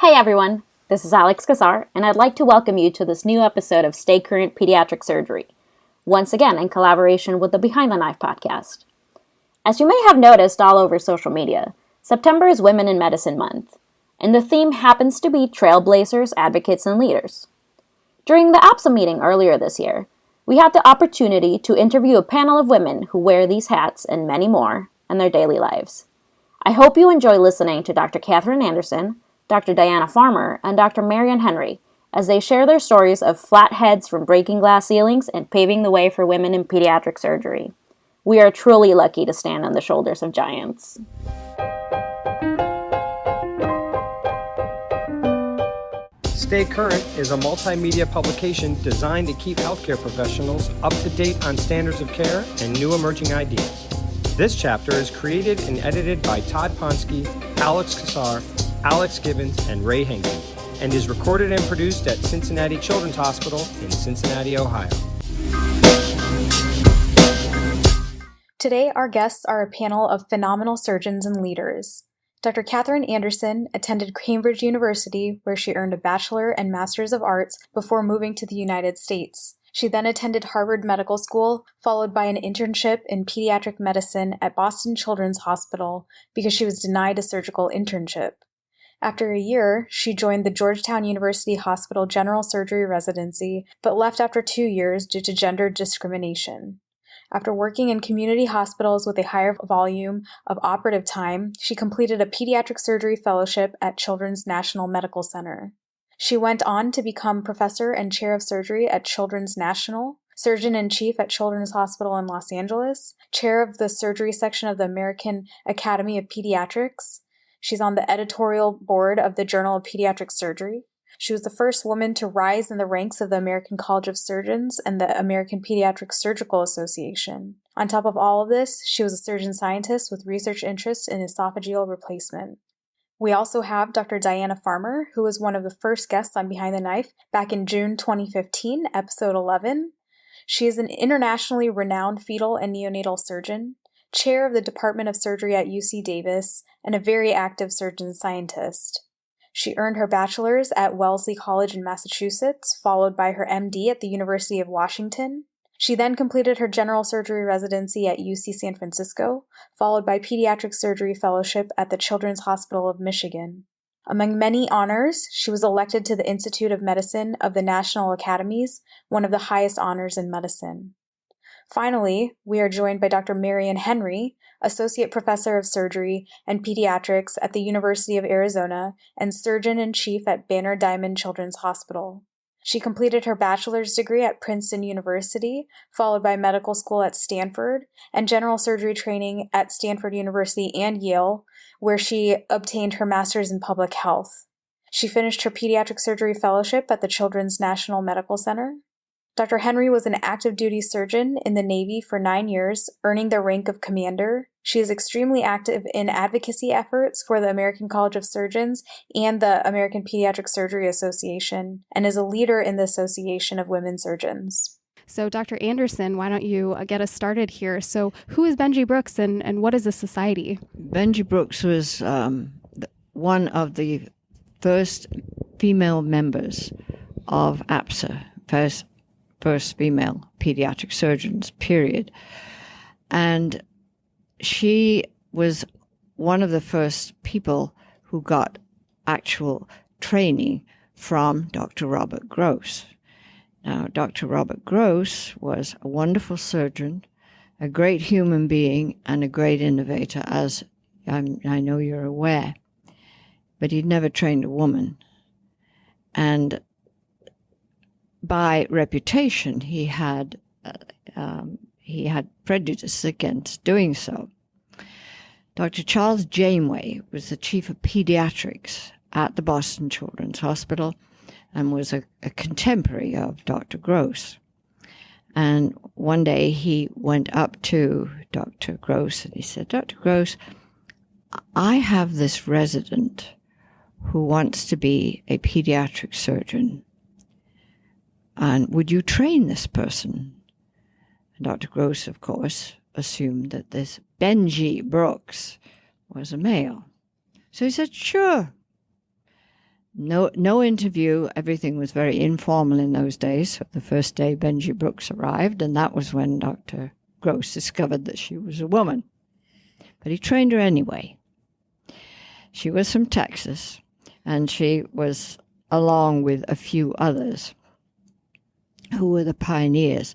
Hey everyone, this is Alex Casar, and I'd like to welcome you to this new episode of Stay Current Pediatric Surgery, once again in collaboration with the Behind the Knife podcast. As you may have noticed all over social media, September is Women in Medicine Month, and the theme happens to be trailblazers, advocates, and leaders. During the APSA meeting earlier this year, we had the opportunity to interview a panel of women who wear these hats and many more in their daily lives. I hope you enjoy listening to Dr. Kathryn Anderson, Dr. Diana Farmer, and Dr. Marion Henry as they share their stories of flat heads from breaking glass ceilings and paving the way for women in pediatric surgery. We are truly lucky to stand on the shoulders of giants. Stay Current is a multimedia publication designed to keep healthcare professionals up to date on standards of care and new emerging ideas. This chapter is created and edited by Todd Ponsky, Alex Casar, Alex Gibbons, and Ray Henry, and is recorded and produced at Cincinnati Children's Hospital in Cincinnati, Ohio. Today, our guests are a panel of phenomenal surgeons and leaders. Dr. Kathryn Anderson attended Cambridge University, where she earned a Bachelor and Master's of Arts before moving to the United States. She then attended Harvard Medical School, followed by an internship in pediatric medicine at Boston Children's Hospital because she was denied a surgical internship. After a year, she joined the Georgetown University Hospital General Surgery Residency, but left after 2 years due to gender discrimination. After working in community hospitals with a higher volume of operative time, she completed a pediatric surgery fellowship at Children's National Medical Center. She went on to become professor and chair of surgery at Children's National, surgeon-in-chief at Children's Hospital in Los Angeles, chair of the surgery section of the American Academy of Pediatrics. She's on the editorial board of the Journal of Pediatric Surgery. She was the first woman to rise in the ranks of the American College of Surgeons and the American Pediatric Surgical Association. On top of all of this, she was a surgeon scientist with research interests in esophageal replacement. We also have Dr. Diana Farmer, who was one of the first guests on Behind the Knife back in June 2015, episode 11. She is an internationally renowned fetal and neonatal surgeon, chair of the Department of Surgery at UC Davis, and a very active surgeon scientist. She earned her bachelor's at Wellesley College in Massachusetts, followed by her MD at the University of Washington. She then completed her general surgery residency at UC San Francisco, followed by pediatric surgery fellowship at the Children's Hospital of Michigan. Among many honors, she was elected to the Institute of Medicine of the National Academies, one of the highest honors in medicine. Finally, we are joined by Dr. Marion Henry, Associate Professor of Surgery and Pediatrics at the University of Arizona and Surgeon-in-Chief at Banner Diamond Children's Hospital. She completed her bachelor's degree at Princeton University, followed by medical school at Stanford, and general surgery training at Stanford University and Yale, where she obtained her master's in public health. She finished her pediatric surgery fellowship at the Children's National Medical Center. Dr. Henry was an active duty surgeon in the Navy for 9 years, earning the rank of commander. She is extremely active in advocacy efforts for the American College of Surgeons and the American Pediatric Surgery Association, and is a leader in the Association of Women Surgeons. So, Dr. Anderson, why don't you get us started here? So, who is Benjy Brooks and what is a society? Benjy Brooks was one of the first female members of APSA, first female pediatric surgeons, period. And she was one of the first people who got actual training from Dr. Robert Gross. Now, Dr. Robert Gross was a wonderful surgeon, a great human being, and a great innovator, as I know you're aware. But he'd never trained a woman. And by reputation, he had prejudice against doing so. Dr. Charles Janeway was the chief of pediatrics at the Boston Children's Hospital and was a contemporary of Dr. Gross. And one day he went up to Dr. Gross and he said, "Dr. Gross, I have this resident who wants to be a pediatric surgeon. And would you train this person?" And Dr. Gross, of course, assumed that this Benjy Brooks was a male. So he said, "Sure." No interview. Everything was very informal in those days. So the first day Benjy Brooks arrived, and that was when Dr. Gross discovered that she was a woman. But he trained her anyway. She was from Texas, and she was along with a few others who were the pioneers.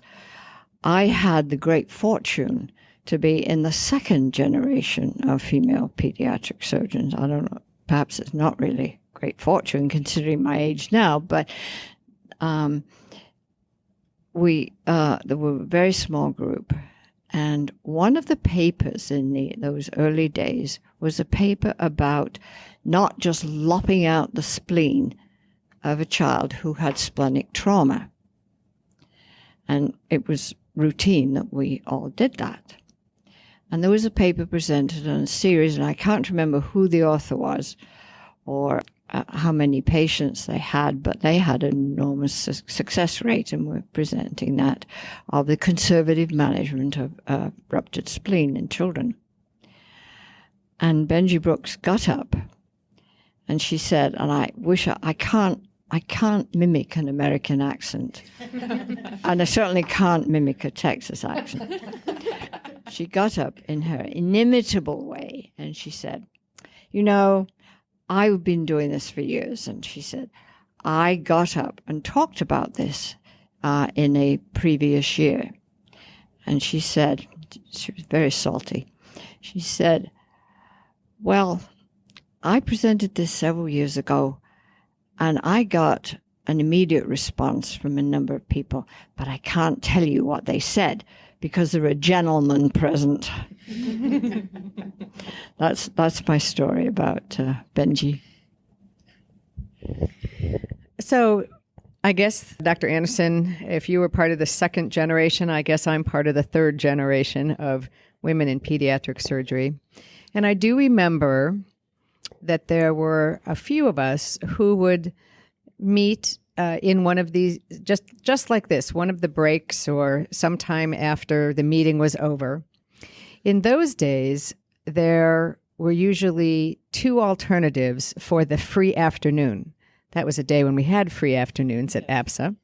I had the great fortune to be in the second generation of female pediatric surgeons. I don't know, perhaps it's not really great fortune considering my age now, but there were a very small group. And one of the papers in those early days was a paper about not just lopping out the spleen of a child who had splenic trauma. And it was routine that we all did that. And there was a paper presented on a series, and I can't remember who the author was or how many patients they had, but they had an enormous success rate, and were presenting that, of the conservative management of ruptured spleen in children. And Benjy Brooks got up, and she said, and I wish I can't mimic an American accent, and I certainly can't mimic a Texas accent. She got up in her inimitable way, and she said, you know, I've been doing this for years. And she said, I got up and talked about this in a previous year. And she said, she was very salty. She said, well, I presented this several years ago, and I got an immediate response from a number of people, but I can't tell you what they said because there are gentlemen present. That's my story about Benjy. So I guess, Dr. Anderson, if you were part of the second generation, I guess I'm part of the third generation of women in pediatric surgery. And I do remember that there were a few of us who would meet in one of these, just like this, one of the breaks or sometime after the meeting was over. In those days, there were usually two alternatives for the free afternoon. That was a day when we had free afternoons at APSA,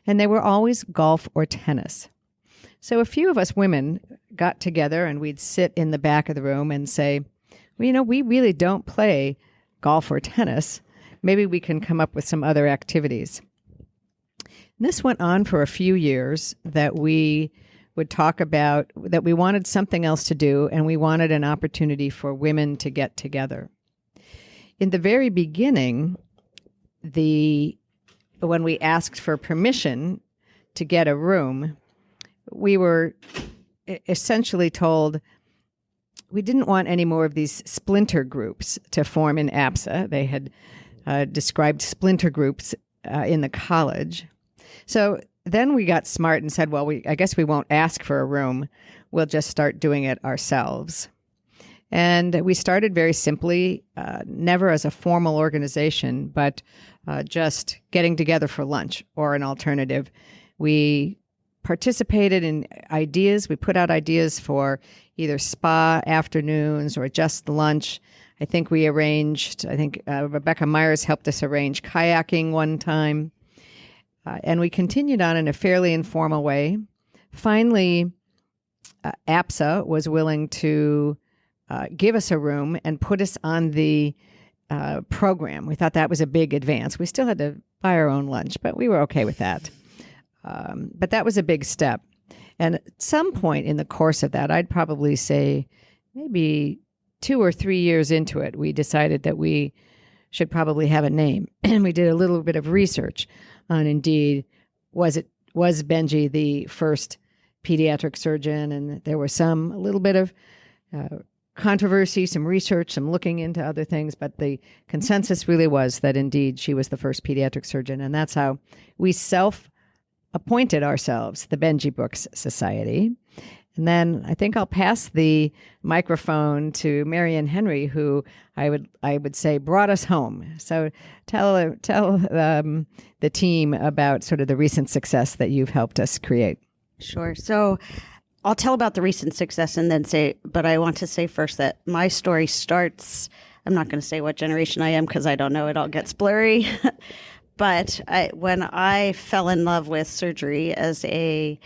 and they were always golf or tennis. So a few of us women got together, and we'd sit in the back of the room and say, well, you know, we really don't play golf or tennis. Maybe we can come up with some other activities. And this went on for a few years, that we would talk about that we wanted something else to do, and we wanted an opportunity for women to get together. In the very beginning, when we asked for permission to get a room, we were essentially told we didn't want any more of these splinter groups to form in APSA. They had described splinter groups in the college. So then we got smart and said, well, I guess we won't ask for a room. We'll just start doing it ourselves. And we started very simply, never as a formal organization, but just getting together for lunch or an alternative. We participated in ideas. We put out ideas for either spa afternoons or just lunch. I think Rebecca Myers helped us arrange kayaking one time. And we continued on in a fairly informal way. Finally, APSA was willing to give us a room and put us on the program. We thought that was a big advance. We still had to buy our own lunch, but we were okay with that. But that was a big step. And at some point in the course of that, I'd probably say maybe 2 or 3 years into it, we decided that we should probably have a name. And we did a little bit of research on, indeed, was Benjy the first pediatric surgeon? And there was a little bit of controversy, some research, some looking into other things, but the consensus really was that indeed she was the first pediatric surgeon. And that's how we self-appointed ourselves, the Benjy Brooks Society. And then I think I'll pass the microphone to Marion Henry, who I would say brought us home. So tell the team about sort of the recent success that you've helped us create. Sure. So I'll tell about the recent success and then but I want to say first that my story starts I'm not going to say what generation I am because I don't know. It all gets blurry. But when I fell in love with surgery as a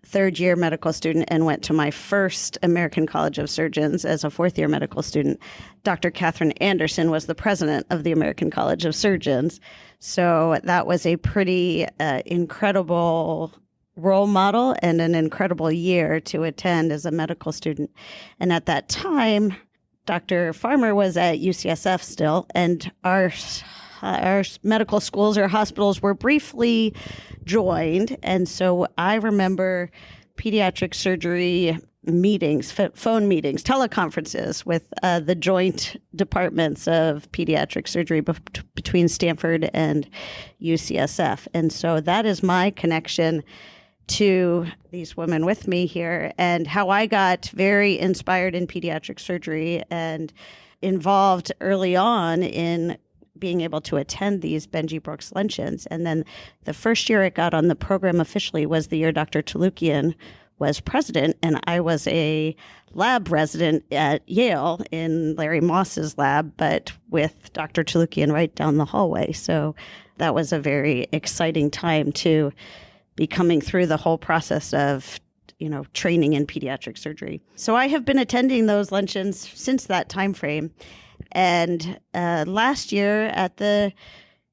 third-year medical student and went to my first American College of Surgeons as a fourth-year medical student, Dr. Kathryn Anderson was the president of the American College of Surgeons. So that was a pretty incredible role model and an incredible year to attend as a medical student. And at that time, Dr. Farmer was at UCSF still, and our medical schools or hospitals were briefly joined. And so I remember pediatric surgery meetings, phone meetings, teleconferences with the joint departments of pediatric surgery between Stanford and UCSF. And so that is my connection to these women with me here, and how I got very inspired in pediatric surgery and involved early on in being able to attend these Benjy Brooks luncheons. And then the first year it got on the program officially was the year Dr. Tolukian was president, and I was a lab resident at Yale in Larry Moss's lab, but with Dr. Tolukian right down the hallway. So that was a very exciting time to be coming through the whole process of, training in pediatric surgery. So I have been attending those luncheons since that time frame. And last year at the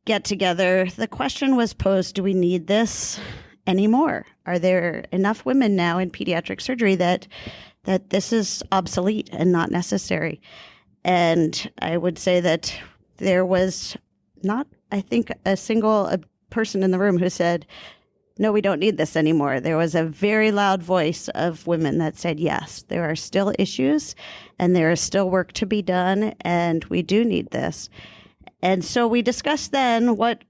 get-together, the question was posed, do we need this anymore? Are there enough women now in pediatric surgery that this is obsolete and not necessary? And I would say that there was not, I think, a single person in the room who said, no, we don't need this anymore. There was a very loud voice of women that said, yes, there are still issues and there is still work to be done, and we do need this. And so we discussed then what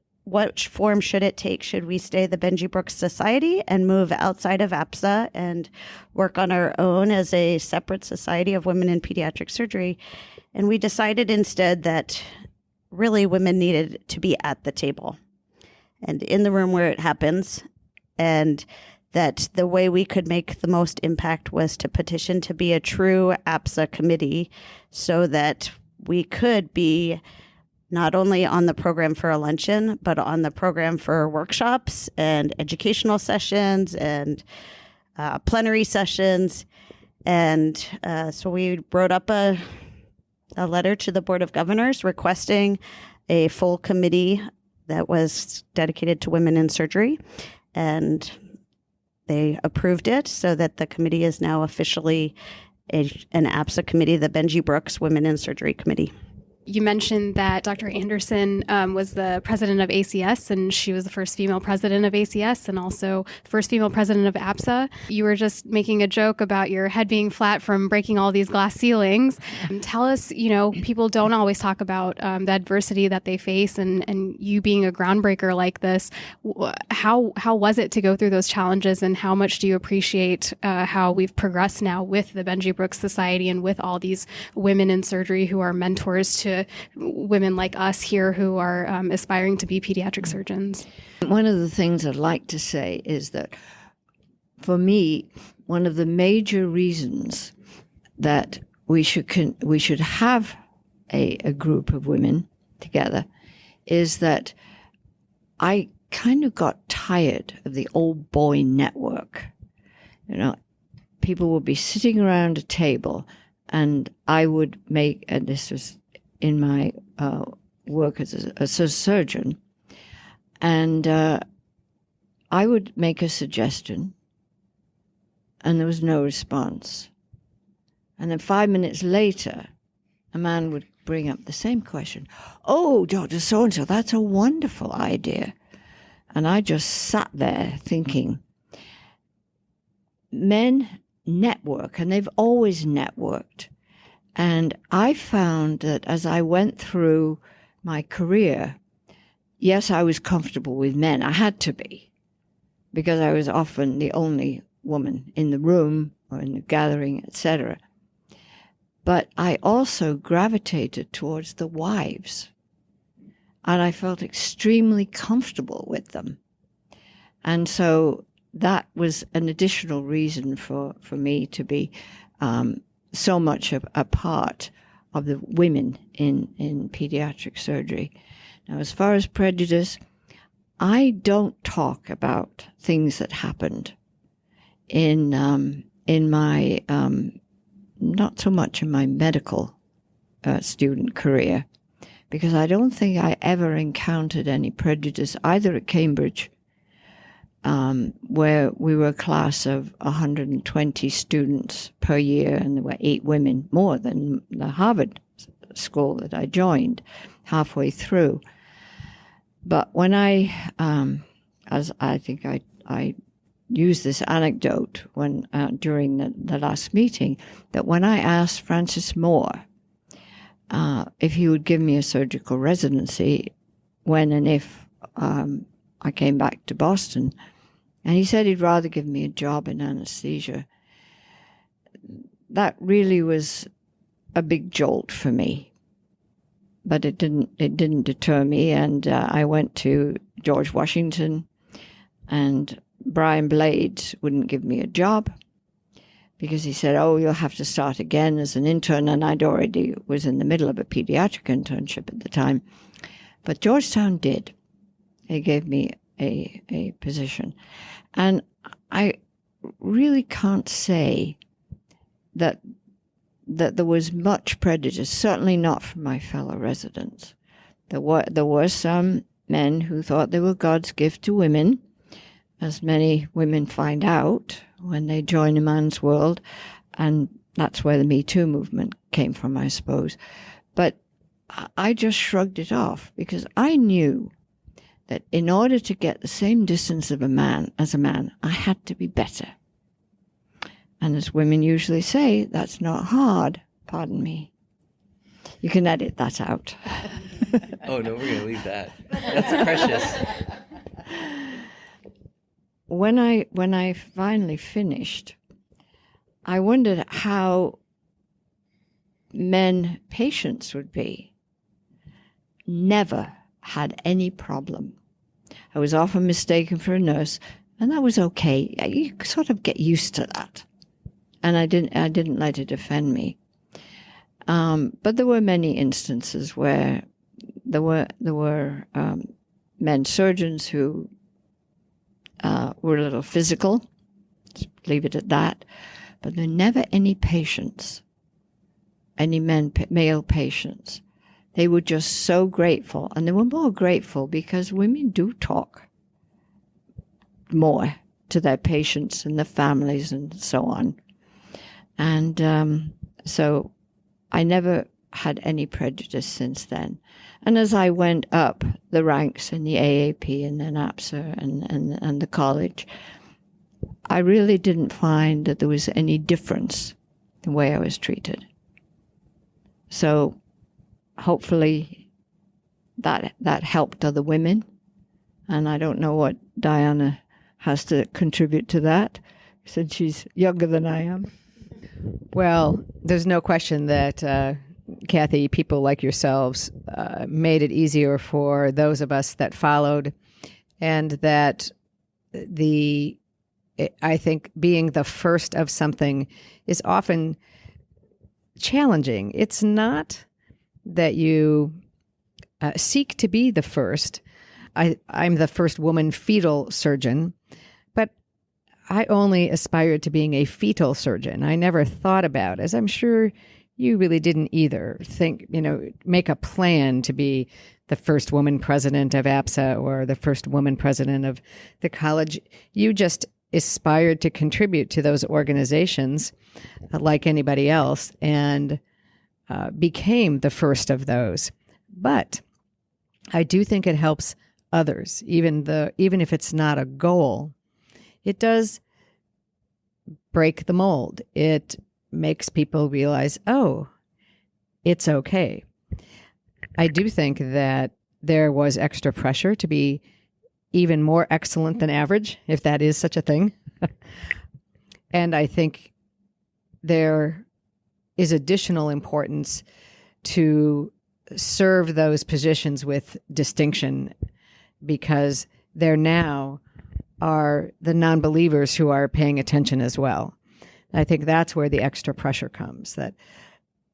form should it take? Should we stay the Benjy Brooks Society and move outside of APSA and work on our own as a separate society of women in pediatric surgery? And we decided instead that really women needed to be at the table and in the room where it happens, and that the way we could make the most impact was to petition to be a true APSA committee so that we could be not only on the program for a luncheon, but on the program for workshops and educational sessions and plenary sessions. And so we wrote up a letter to the Board of Governors requesting a full committee that was dedicated to women in surgery. And they approved it so that the committee is now officially an APSA committee, the Benjy Brooks Women in Surgery Committee. You mentioned that Dr. Anderson was the president of ACS, and she was the first female president of ACS and also the first female president of APSA. You were just making a joke about your head being flat from breaking all these glass ceilings. Tell us, people don't always talk about the adversity that they face, and you being a groundbreaker like this, how was it to go through those challenges, and how much do you appreciate how we've progressed now with the Benjy Brooks Society and with all these women in surgery who are mentors to women like us here who are aspiring to be pediatric surgeons? One of the things I'd like to say is that for me, one of the major reasons that we should have a group of women together is that I kind of got tired of the old boy network. People would be sitting around a table, and I would make, and this was in my work as a surgeon, and I would make a suggestion, and there was no response. And then 5 minutes later, a man would bring up the same question. Oh, Dr. So-and-so, that's a wonderful idea. And I just sat there thinking, men network, and they've always networked. And I found that as I went through my career, yes, I was comfortable with men. I had to be, because I was often the only woman in the room or in the gathering, etc. But I also gravitated towards the wives, and I felt extremely comfortable with them. And so that was an additional reason for me to be so much a part the women in pediatric surgery. Now, as far as prejudice, I don't talk about things that happened in my not so much in my medical student career, because I don't think I ever encountered any prejudice either at Cambridge, where we were a class of 120 students per year, and there were 8 women, more than the Harvard school that I joined halfway through. But when as I think I used this anecdote when during the last meeting, that when I asked Francis Moore if he would give me a surgical residency when and if I came back to Boston, and he said he'd rather give me a job in anesthesia, that really was a big jolt for me. But it didn't deter me, and I went to George Washington, and Brian Blades wouldn't give me a job because he said, "Oh, you'll have to start again as an intern," and I'd already was in the middle of a pediatric internship at the time. But Georgetown did. They gave me a position, and I really can't say that there was much prejudice, certainly not from my fellow residents. There were some men who thought they were God's gift to women, as many women find out when they join a man's world, and that's where the Me Too movement came from, I suppose. But I just shrugged it off, because I knew that in order to get the same distance of a man, I had to be better. And as women usually say, that's not hard. Pardon me. You can edit that out. Oh, no, we're going to leave that. That's precious. When I finally finished, I wondered how men patients would be. Never had any problem. I was often mistaken for a nurse, and that was okay. You sort of get used to that. And I didn't let it offend me. But there were many instances where there were men surgeons who were a little physical. Just leave it at that. But there were never any patients, any male patients. They were just so grateful, and they were more grateful because women do talk more to their patients and their families and so on. And so I never had any prejudice since then. And as I went up the ranks in the AAP and then APSA and the college, I really didn't find that there was any difference in the way I was treated. So hopefully that helped other women. And I don't know what Diana has to contribute to that, since she's younger than I am. Well, there's no question that, Kathy, people like yourselves made it easier for those of us that followed, and that I think being the first of something is often challenging. It's not that you seek to be the first. I'm the first woman fetal surgeon, but I only aspired to being a fetal surgeon. I never thought about, as I'm sure you really didn't either, make a plan to be the first woman president of APSA or the first woman president of the college. You just aspired to contribute to those organizations like anybody else, and became the first of those. But I do think it helps others, even if it's not a goal. It does break the mold. It makes people realize, oh, it's okay. I do think that there was extra pressure to be even more excellent than average, if that is such a thing. And I think there is additional importance to serve those positions with distinction, because there now are the non-believers who are paying attention as well. I think that's where the extra pressure comes, that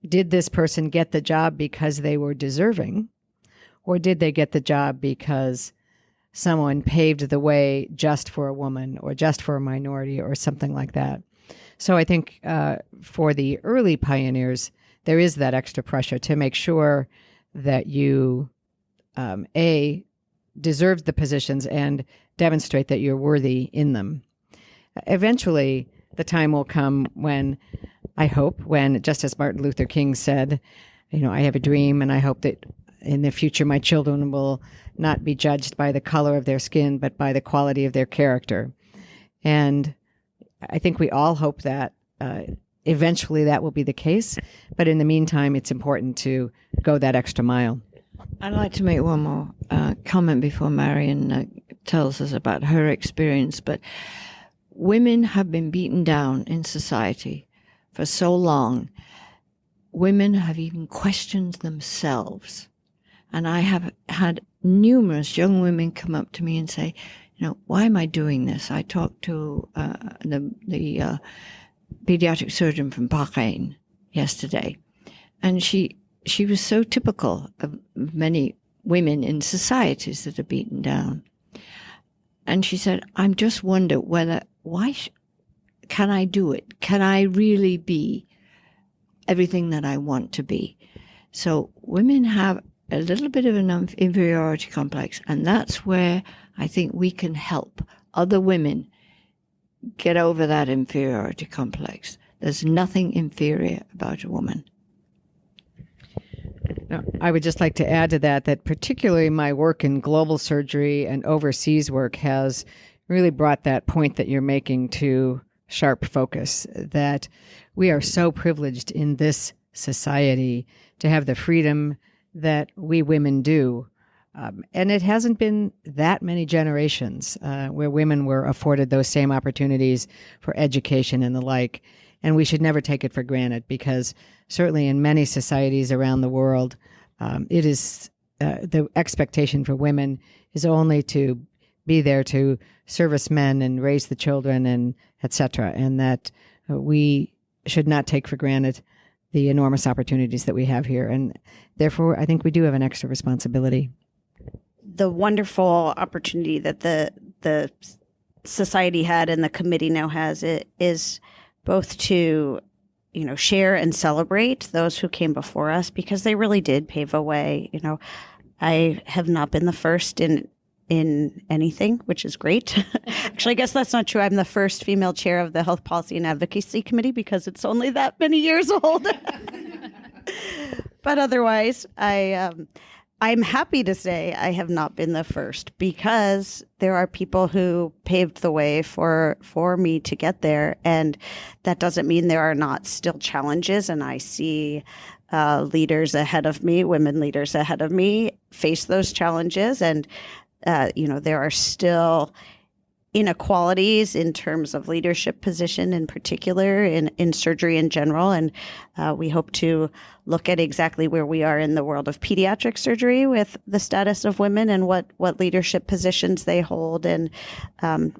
did this person get the job because they were deserving, or did they get the job because someone paved the way just for a woman or just for a minority or something like that? So I think for the early pioneers, there is that extra pressure to make sure that you, A, deserve the positions and demonstrate that you're worthy in them. Eventually, the time will come when, I hope, when, just as Martin Luther King said, I have a dream, and I hope that in the future my children will not be judged by the color of their skin, but by the quality of their character. And I think we all hope that eventually that will be the case. But in the meantime, it's important to go that extra mile. I'd like to make one more comment before Marion tells us about her experience. But women have been beaten down in society for so long. Women have even questioned themselves. And I have had numerous young women come up to me and say, why am I doing this? I talked to the pediatric surgeon from Bahrain yesterday, and she was so typical of many women in societies that are beaten down. And she said, I'm just wonder can I do it? Can I really be everything that I want to be? So women have a little bit of an inferiority complex, and that's where I think we can help other women get over that inferiority complex. There's nothing inferior about a woman. Now, I would just like to add to that particularly my work in global surgery and overseas work has really brought that point that you're making to sharp focus, that we are so privileged in this society to have the freedom that we women do. And it hasn't been that many generations where women were afforded those same opportunities for education and the like. And we should never take it for granted, because certainly in many societies around the world, it is the expectation for women is only to be there to service men and raise the children and et cetera. And that we should not take for granted the enormous opportunities that we have here. And therefore, I think we do have an extra responsibility. The wonderful opportunity that the society had and the committee now has is both to, share and celebrate those who came before us, because they really did pave a way. I have not been the first in anything, which is great. Actually, I guess that's not true. I'm the first female chair of the Health Policy and Advocacy Committee, because it's only that many years old. But otherwise, I'm happy to say I have not been the first, because there are people who paved the way for me to get there. And that doesn't mean there are not still challenges. And I see leaders ahead of me, women leaders ahead of me, face those challenges. And, there are still inequalities in terms of leadership position in particular, in surgery in general. And we hope to look at exactly where we are in the world of pediatric surgery with the status of women and what leadership positions they hold. And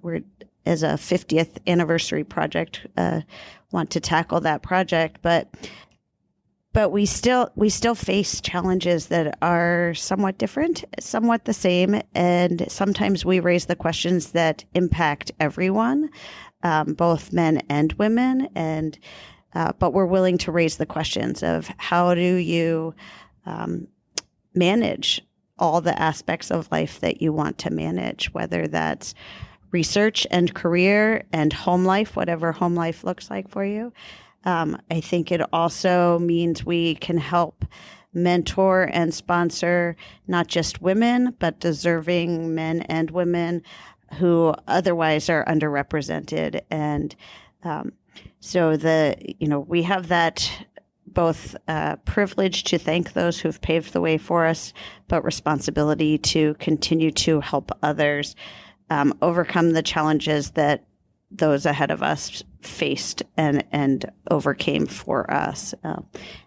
we're, as a 50th anniversary project, want to tackle that project. But we still face challenges that are somewhat different, somewhat the same, and sometimes we raise the questions that impact everyone, both men and women. And but we're willing to raise the questions of how do you manage all the aspects of life that you want to manage, whether that's research and career and home life, whatever home life looks like for you. I think it also means we can help mentor and sponsor not just women, but deserving men and women who otherwise are underrepresented. And so we have that both privilege to thank those who've paved the way for us, but responsibility to continue to help others overcome the challenges that those ahead of us faced and overcame for us.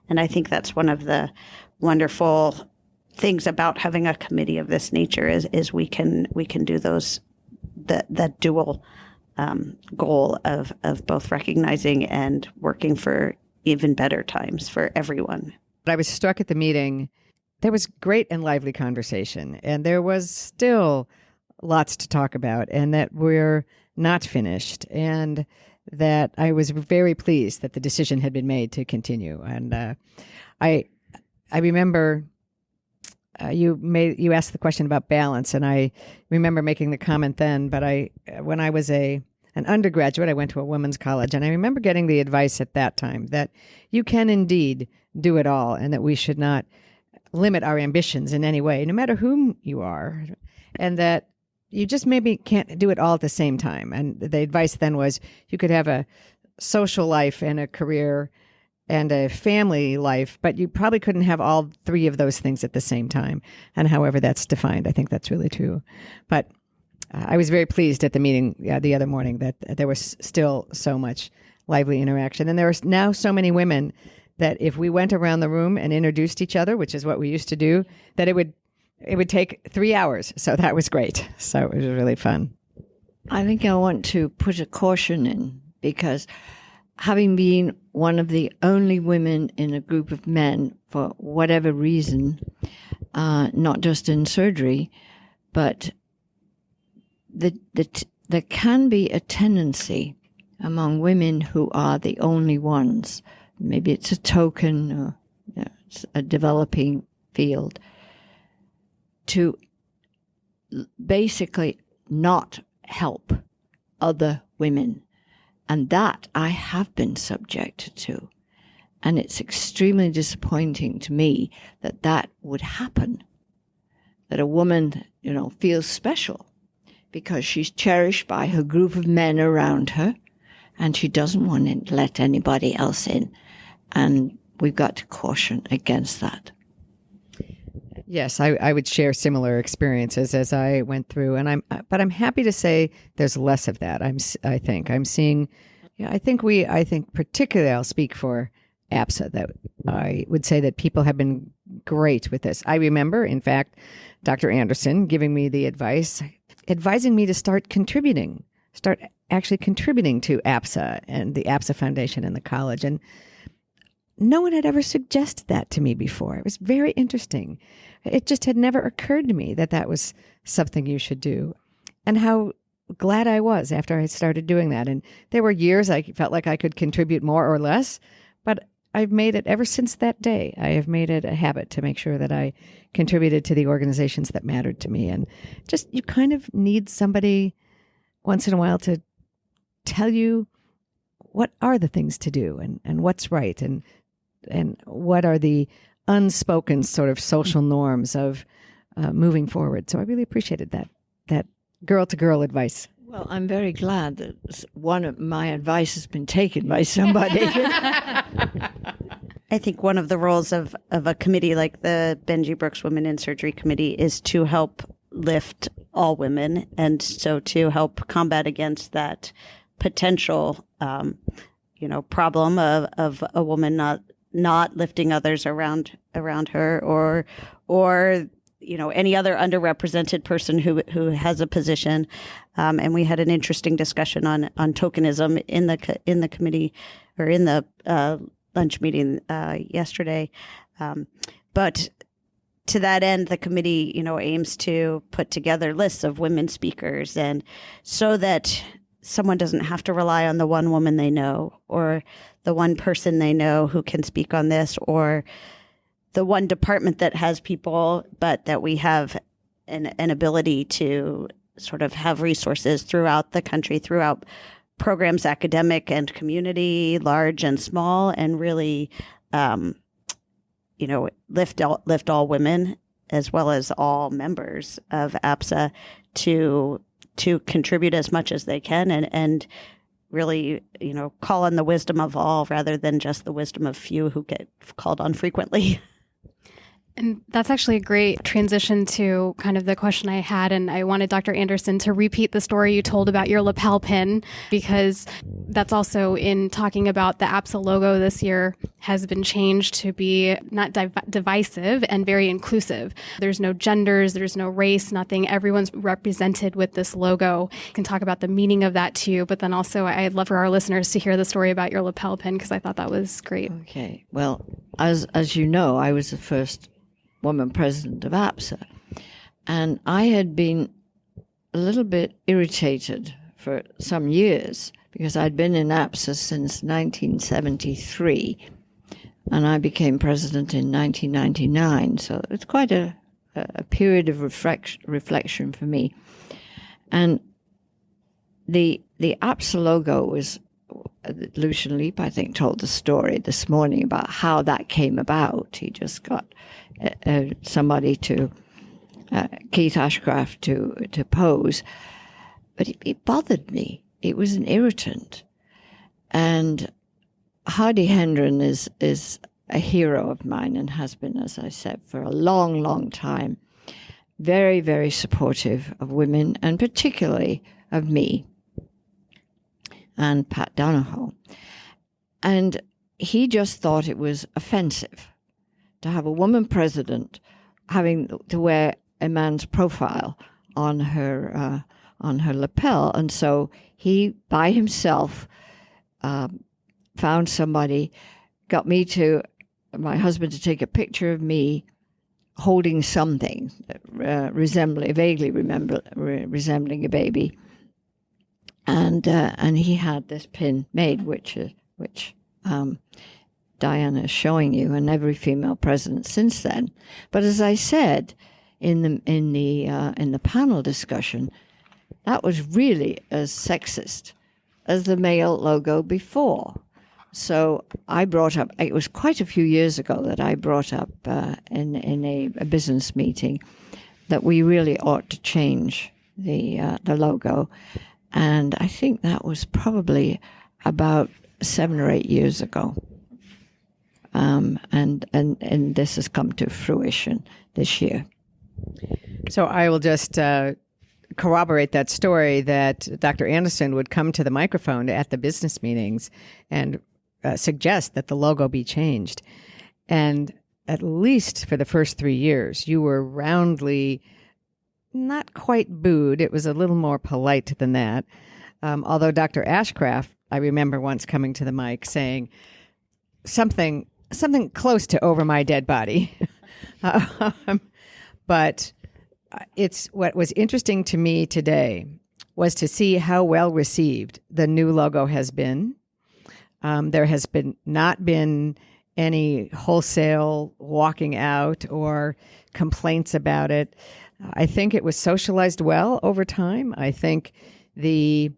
And I think that's one of the wonderful things about having a committee of this nature is we can do those, that dual goal of both recognizing and working for even better times for everyone. I was struck at the meeting. There was great and lively conversation, and there was still lots to talk about, and that we're not finished, and that I was very pleased that the decision had been made to continue. And I remember you asked the question about balance, and I remember making the comment then. But when I was an undergraduate, I went to a women's college, and I remember getting the advice at that time that you can indeed do it all, and that we should not limit our ambitions in any way, no matter whom you are, and that you just maybe can't do it all at the same time. And the advice then was you could have a social life and a career and a family life, but you probably couldn't have all three of those things at the same time. And however that's defined, I think that's really true. But I was very pleased at the meeting the other morning that there was still so much lively interaction. And there are now so many women that if we went around the room and introduced each other, which is what we used to do, that it would take 3 hours. So that was great. So it was really fun. I think I want to put a caution in, because having been one of the only women in a group of men for whatever reason, not just in surgery, but there can be a tendency among women who are the only ones, maybe it's a token or it's a developing field, to basically not help other women. And that I have been subjected to. And it's extremely disappointing to me that that would happen, that a woman, feels special because she's cherished by her group of men around her, and she doesn't want to let anybody else in. And we've got to caution against that. Yes, I would share similar experiences as I went through, but I'm happy to say there's less of that. I think particularly I'll speak for APSA, that I would say that people have been great with this. I remember, in fact, Dr. Anderson giving me the advising me to start actually contributing to APSA and the APSA Foundation and the college. And no one had ever suggested that to me before. It was very interesting. It just had never occurred to me that that was something you should do. And how glad I was after I started doing that. And there were years I felt like I could contribute more or less, but I've made it ever since that day. I have made it a habit to make sure that I contributed to the organizations that mattered to me. And just, you kind of need somebody once in a while to tell you what are the things to do and what's right and what are the unspoken sort of social norms of moving forward. So I really appreciated that girl-to-girl advice. Well, I'm very glad that one of my advice has been taken by somebody. I think one of the roles of a committee like the Benjy Brooks Women in Surgery Committee is to help lift all women, and so to help combat against that potential problem of a woman not lifting others around her, or any other underrepresented person who has a position. And we had an interesting discussion on tokenism in the committee, or in the lunch meeting yesterday. But to that end, the committee, aims to put together lists of women speakers, and so that someone doesn't have to rely on the one woman they know, or the one person they know who can speak on this, or the one department that has people, but that we have an ability to sort of have resources throughout the country, throughout programs, academic and community, large and small, and really, lift all women as well as all members of APSA to contribute as much as they can, and really, call on the wisdom of all rather than just the wisdom of few who get called on frequently. And that's actually a great transition to kind of the question I had. And I wanted Dr. Anderson to repeat the story you told about your lapel pin, because that's also in talking about the APSA logo this year has been changed to be not divisive and very inclusive. There's no genders, there's no race, nothing. Everyone's represented with this logo. You can talk about the meaning of that too. But then also I'd love for our listeners to hear the story about your lapel pin, because I thought that was great. Okay. Well, as you know, I was the first woman president of APSA. And I had been a little bit irritated for some years because I'd been in APSA since 1973, and I became president in 1999. So it's quite a period of reflection for me. And the APSA logo was, Lucian Leap, I think, told the story this morning about how that came about. He just got somebody to, Keith Ashcraft, to pose. But it bothered me. It was an irritant. And Hardy Hendren is a hero of mine and has been, as I said, for a long, long time. Very, very supportive of women, and particularly of me and Pat Donahoe. And he just thought it was offensive to have a woman president having to wear a man's profile on her lapel. And so he, by himself, found somebody, got my husband to take a picture of me holding something vaguely resembling a baby. And he had this pin made, which Diana is showing you, and every female president since then. But as I said in the panel discussion, that was really as sexist as the male logo before. So I brought up, it was quite a few years ago that I brought up in a business meeting that we really ought to change the logo. And I think that was probably about 7 or 8 years ago. And this has come to fruition this year. So I will just corroborate that story that Dr. Anderson would come to the microphone at the business meetings and suggest that the logo be changed. And at least for the first 3 years, you were roundly not quite booed. It was a little more polite than that. Although Dr. Ashcraft, I remember once coming to the mic saying something close to "over my dead body." But it's what was interesting to me today was to see how well received the new logo has been. There has not been any wholesale walking out or complaints about it. I think it was socialized well over time. I think the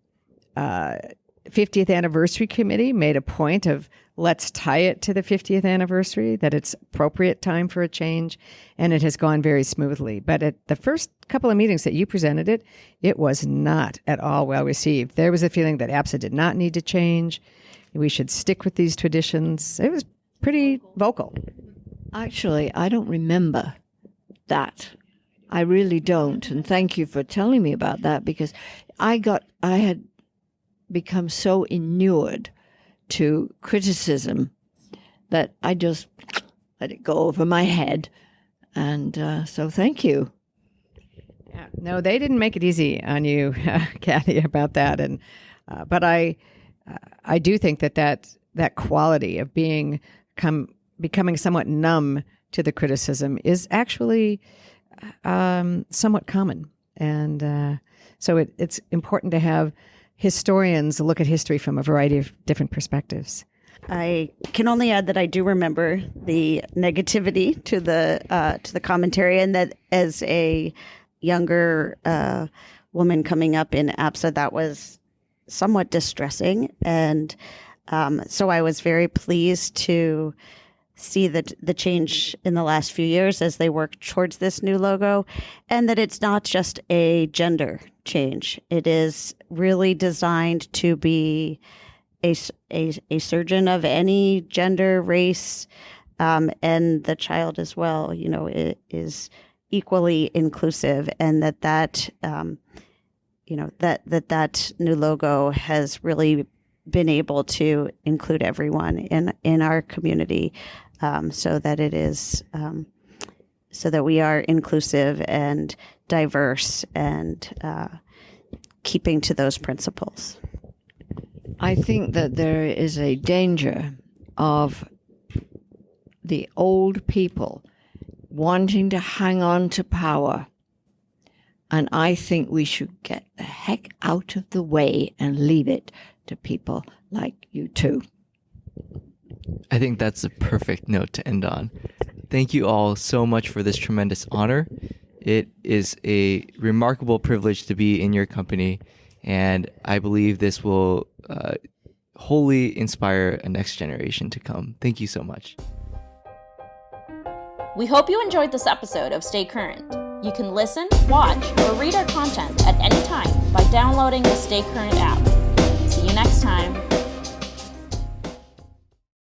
50th anniversary committee made a point of let's tie it to the 50th anniversary, that it's appropriate time for a change, and it has gone very smoothly. But at the first couple of meetings that you presented it was not at all well received. There was a feeling that APSA did not need to change. We should stick with these traditions. It was pretty vocal. Actually, I don't remember that. I really don't. And thank you for telling me about that, because I had become so inured to criticism that I just let it go over my head. And so thank you. Yeah. No, they didn't make it easy on you, Kathy, about that. And but I do think that quality of becoming somewhat numb to the criticism is actually somewhat common. And so it's important to have historians look at history from a variety of different perspectives. I can only add that I do remember the negativity to the commentary, and that as a younger woman coming up in APSA, that was somewhat distressing. And so I was very pleased to see the change in the last few years as they work towards this new logo, and that it's not just a gender change. It is really designed to be a surgeon of any gender, race, and the child as well, it is equally inclusive, and that new logo has really been able to include everyone in our community, so that it is so that we are inclusive and diverse and keeping to those principles. I think that there is a danger of the old people wanting to hang on to power. And I think we should get the heck out of the way and leave it to people like you two. I think that's a perfect note to end on. Thank you all so much for this tremendous honor. It is a remarkable privilege to be in your company, and I believe this will wholly inspire a next generation to come. Thank you so much. We hope you enjoyed this episode of Stay Current. You can listen, watch, or read our content at any time by downloading the Stay Current app. See you next time.